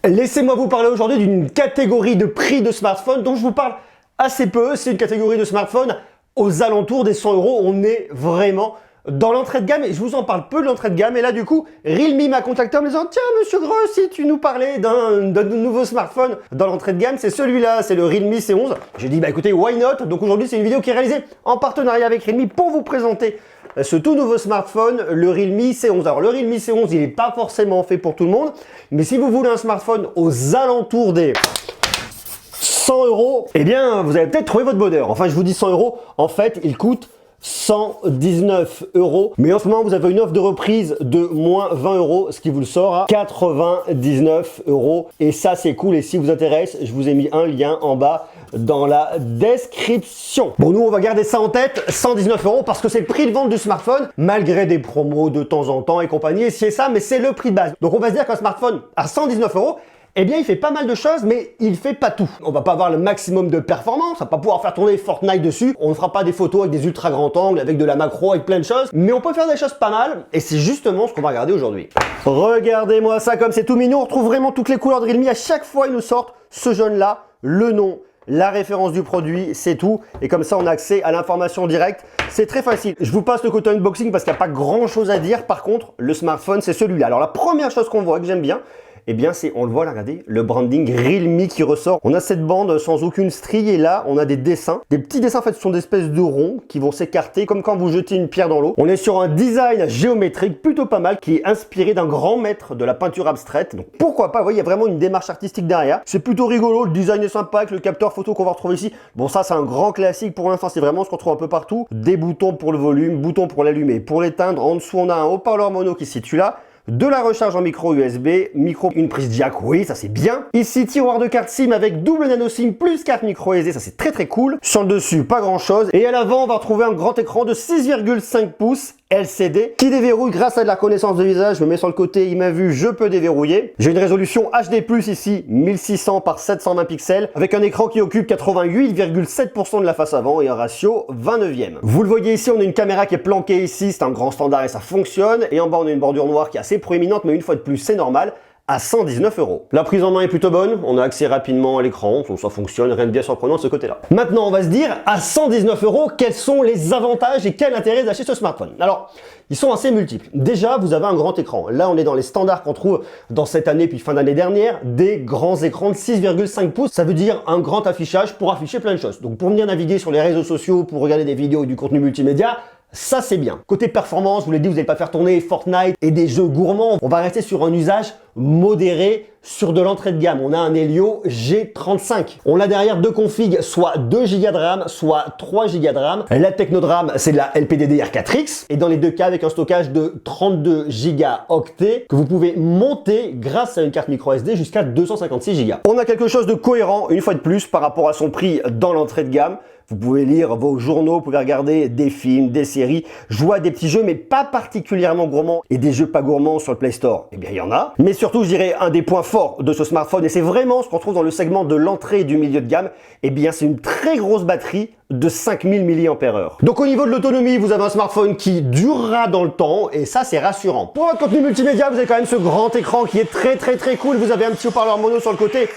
Laissez-moi vous parler aujourd'hui d'une catégorie de prix de smartphone dont je vous parle assez peu. C'est une catégorie de smartphone aux alentours des 100 €. On est vraiment dans l'entrée de gamme et je vous en parle peu de l'entrée de gamme. Et là, du coup, Realme m'a contacté en me disant « Tiens, monsieur Gros, si tu nous parlais d'un nouveau smartphone dans l'entrée de gamme, c'est celui-là, c'est le Realme C11. » J'ai dit « Bah écoutez, why not ?» Donc aujourd'hui, c'est une vidéo qui est réalisée en partenariat avec Realme pour vous présenter ce tout nouveau smartphone, le Realme C11. Alors le Realme C11, il n'est pas forcément fait pour tout le monde, mais si vous voulez un smartphone aux alentours des 100 €, eh bien vous allez peut-être trouver votre bonheur. Enfin, je vous dis 100 €, en fait, il coûte 119 €. Mais en ce moment, vous avez une offre de reprise de moins 20 €, ce qui vous le sort à 99 €. Et ça, c'est cool. Et si vous intéresse, je vous ai mis un lien en bas dans la description. Bon, nous, on va garder ça en tête, 119 € parce que c'est le prix de vente du smartphone, malgré des promos de temps en temps et compagnie. Et c'est ça, mais c'est le prix de base. Donc, on va se dire qu'un smartphone à 119 €, eh bien, il fait pas mal de choses, mais il fait pas tout. On va pas avoir le maximum de performance, on va pas pouvoir faire tourner Fortnite dessus, on ne fera pas des photos avec des ultra grands angles, avec de la macro, avec plein de choses, mais on peut faire des choses pas mal, et c'est justement ce qu'on va regarder aujourd'hui. Regardez-moi ça, comme c'est tout mignon, on retrouve vraiment toutes les couleurs de Realme, à chaque fois ils nous sortent ce jaune-là, le nom, la référence du produit, c'est tout. Et comme ça, on a accès à l'information directe. C'est très facile. Je vous passe le côté unboxing parce qu'il n'y a pas grand chose à dire. Par contre, le smartphone, c'est celui-là. Alors, la première chose qu'on voit, que j'aime bien, eh bien, c'est, on le voit là, regardez, le branding Realme qui ressort. On a cette bande sans aucune strie et là, on a des dessins. Des petits dessins, en fait, ce sont des espèces de ronds qui vont s'écarter comme quand vous jetez une pierre dans l'eau. On est sur un design géométrique plutôt pas mal qui est inspiré d'un grand maître de la peinture abstraite. Donc, pourquoi pas, vous voyez, il y a vraiment une démarche artistique derrière. C'est plutôt rigolo, le design est sympa avec le capteur photo qu'on va retrouver ici. Bon, ça, c'est un grand classique pour l'instant, c'est vraiment ce qu'on retrouve un peu partout. Des boutons pour le volume, boutons pour l'allumer, pour l'éteindre. En dessous, on a un haut-parleur mono qui se situe là. De la recharge en micro USB, une prise jack, oui, ça c'est bien. Ici, tiroir de carte SIM avec double nano SIM plus carte micro SD, ça c'est très très cool. Sur le dessus, pas grand chose. Et à l'avant, on va retrouver un grand écran de 6,5 pouces LCD qui déverrouille grâce à de la reconnaissance de visage. Je me mets sur le côté, il m'a vu, je peux déverrouiller. J'ai une résolution HD+, ici, 1600 par 720 pixels, avec un écran qui occupe 88,7% de la face avant et un ratio 29e. Vous le voyez ici, on a une caméra qui est planquée ici, c'est un grand standard et ça fonctionne. Et en bas, on a une bordure noire qui est assez proéminente, mais une fois de plus, c'est normal, à 119 €. La prise en main est plutôt bonne, on a accès rapidement à l'écran, ça fonctionne, rien de bien surprenant de ce côté-là. Maintenant, on va se dire, à 119 €, quels sont les avantages et quel intérêt d'acheter ce smartphone? Alors, ils sont assez multiples. Déjà, vous avez un grand écran. Là, on est dans les standards qu'on trouve dans cette année puis fin d'année dernière, des grands écrans de 6,5 pouces. Ça veut dire un grand affichage pour afficher plein de choses. Donc, pour venir naviguer sur les réseaux sociaux, pour regarder des vidéos et du contenu multimédia, ça c'est bien. Côté performance, je vous l'ai dit, vous n'allez pas faire tourner Fortnite et des jeux gourmands. On va rester sur un usage modéré sur de l'entrée de gamme. On a un Helio G35. On a derrière deux configs, soit 2 Go de RAM, soit 3 Go de RAM. La techno de RAM, c'est de la LPDDR4X. Et dans les deux cas, avec un stockage de 32 Go-octets que vous pouvez monter grâce à une carte micro SD jusqu'à 256 Go. On a quelque chose de cohérent, une fois de plus, par rapport à son prix dans l'entrée de gamme. Vous pouvez lire vos journaux, vous pouvez regarder des films, des séries, jouer à des petits jeux, mais pas particulièrement gourmands. Et des jeux pas gourmands sur le Play Store, eh bien il y en a. Mais surtout, je dirais, un des points forts de ce smartphone, et c'est vraiment ce qu'on trouve dans le segment de l'entrée et du milieu de gamme, eh bien c'est une très grosse batterie de 5000 mAh. Donc au niveau de l'autonomie, vous avez un smartphone qui durera dans le temps, et ça c'est rassurant. Pour votre contenu multimédia, vous avez quand même ce grand écran qui est très cool. Vous avez un petit haut-parleur mono sur le côté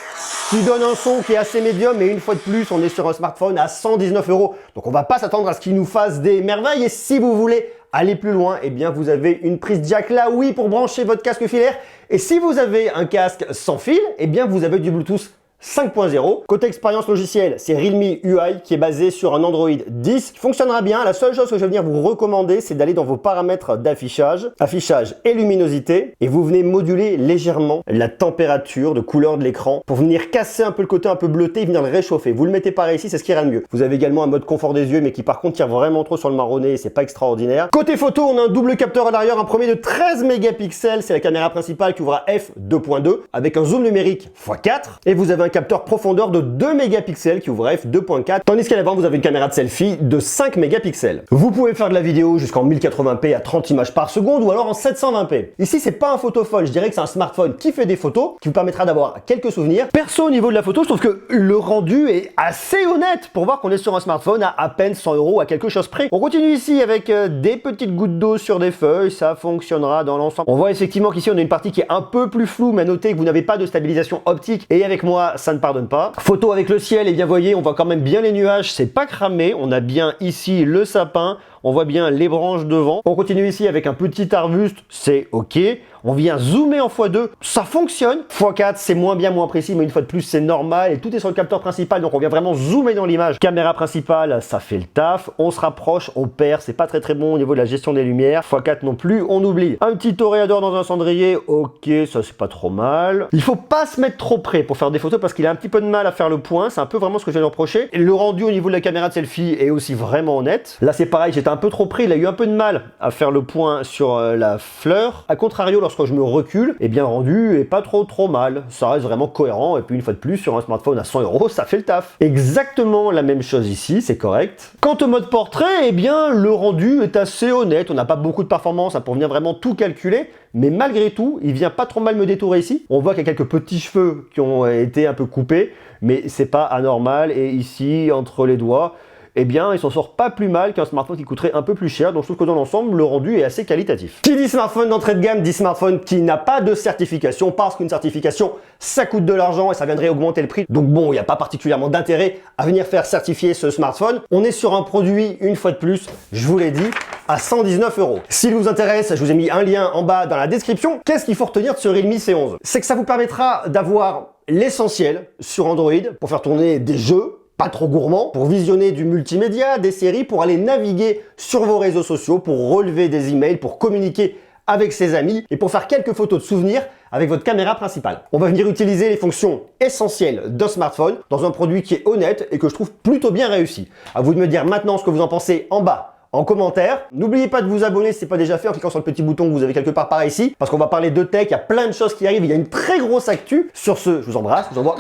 qui donne un son qui est assez médium, et une fois de plus, on est sur un smartphone à 119 €. Donc on va pas s'attendre à ce qu'il nous fasse des merveilles, et si vous voulez aller plus loin, eh bien vous avez une prise jack là, oui, pour brancher votre casque filaire, et si vous avez un casque sans fil, eh bien vous avez du Bluetooth 5.0. Côté expérience logicielle, c'est Realme UI qui est basé sur un Android 10 qui fonctionnera bien. La seule chose que je vais venir vous recommander, c'est d'aller dans vos paramètres d'affichage, affichage et luminosité, et vous venez moduler légèrement la température de couleur de l'écran pour venir casser un peu le côté un peu bleuté et venir le réchauffer. Vous le mettez par ici, c'est ce qui ira le mieux. Vous avez également un mode confort des yeux, mais qui par contre tire vraiment trop sur le marronné, c'est pas extraordinaire. Côté photo, on a un double capteur à l'arrière, un premier de 13 mégapixels, c'est la caméra principale qui ouvre à f2.2 avec un zoom numérique x4, et vous avez un capteur profondeur de 2 mégapixels qui ouvre f 2.4, tandis qu'à l'avant vous avez une caméra de selfie de 5 mégapixels. Vous pouvez faire de la vidéo jusqu'en 1080p à 30 images par seconde ou alors en 720p. Ici c'est pas un photophone, je dirais que c'est un smartphone qui fait des photos, qui vous permettra d'avoir quelques souvenirs. Perso au niveau de la photo, je trouve que le rendu est assez honnête pour voir qu'on est sur un smartphone à peine 100 € à quelque chose près. On continue ici avec des petites gouttes d'eau sur des feuilles, ça fonctionnera dans l'ensemble. On voit effectivement qu'ici on a une partie qui est un peu plus floue, mais notez que vous n'avez pas de stabilisation optique et avec moi ça ne pardonne pas. Photo avec le ciel, et bien voyez, on voit quand même bien les nuages, c'est pas cramé, on a bien ici le sapin, on voit bien les branches devant. On continue ici avec un petit arbuste, c'est ok. On vient zoomer en x2, ça fonctionne. x4, c'est moins bien, moins précis, mais une fois de plus, c'est normal. Et tout est sur le capteur principal, donc on vient vraiment zoomer dans l'image. Caméra principale, ça fait le taf. On se rapproche, on perd, c'est pas très bon au niveau de la gestion des lumières. x4 non plus, on oublie. Un petit toréador dans un cendrier, ok, ça c'est pas trop mal. Il faut pas se mettre trop près pour faire des photos parce qu'il a un petit peu de mal à faire le point. C'est un peu vraiment ce que je viens de reprocher. Et le rendu au niveau de la caméra de selfie est aussi vraiment honnête. Là c'est pareil, j'étais un peu trop près, il a eu un peu de mal à faire le point sur la fleur. A contrario, lorsque je me recule, et bien rendu est pas trop mal. Ça reste vraiment cohérent. Et puis une fois de plus, sur un smartphone à 100 €, ça fait le taf. Exactement la même chose ici, c'est correct. Quant au mode portrait, eh bien le rendu est assez honnête. On n'a pas beaucoup de performance pour venir vraiment tout calculer. Mais malgré tout, il vient pas trop mal me détourer ici. On voit qu'il y a quelques petits cheveux qui ont été un peu coupés, mais c'est pas anormal. Et ici, entre les doigts, eh bien, il s'en sort pas plus mal qu'un smartphone qui coûterait un peu plus cher. Donc, je trouve que dans l'ensemble, le rendu est assez qualitatif. Qui dit smartphone d'entrée de gamme, dit smartphone qui n'a pas de certification, parce qu'une certification, ça coûte de l'argent et ça viendrait augmenter le prix. Donc bon, il n'y a pas particulièrement d'intérêt à venir faire certifier ce smartphone. On est sur un produit, une fois de plus, je vous l'ai dit, à 119 €. S'il vous intéresse, je vous ai mis un lien en bas dans la description. Qu'est-ce qu'il faut retenir de ce Realme C11? C'est que ça vous permettra d'avoir l'essentiel sur Android pour faire tourner des jeux, pas trop gourmand, pour visionner du multimédia, des séries, pour aller naviguer sur vos réseaux sociaux, pour relever des emails, pour communiquer avec ses amis et pour faire quelques photos de souvenirs avec votre caméra principale. On va venir utiliser les fonctions essentielles d'un smartphone dans un produit qui est honnête et que je trouve plutôt bien réussi. À vous de me dire maintenant ce que vous en pensez en bas en commentaire. N'oubliez pas de vous abonner si ce n'est pas déjà fait en cliquant sur le petit bouton que vous avez quelque part par ici, parce qu'on va parler de tech, il y a plein de choses qui arrivent, il y a une très grosse actu. Sur ce, je vous embrasse, je vous envoie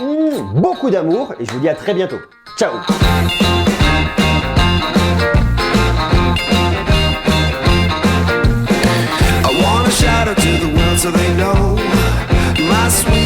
beaucoup d'amour et je vous dis à très bientôt. Ciao. I wanna shout out to the world so they know my sweet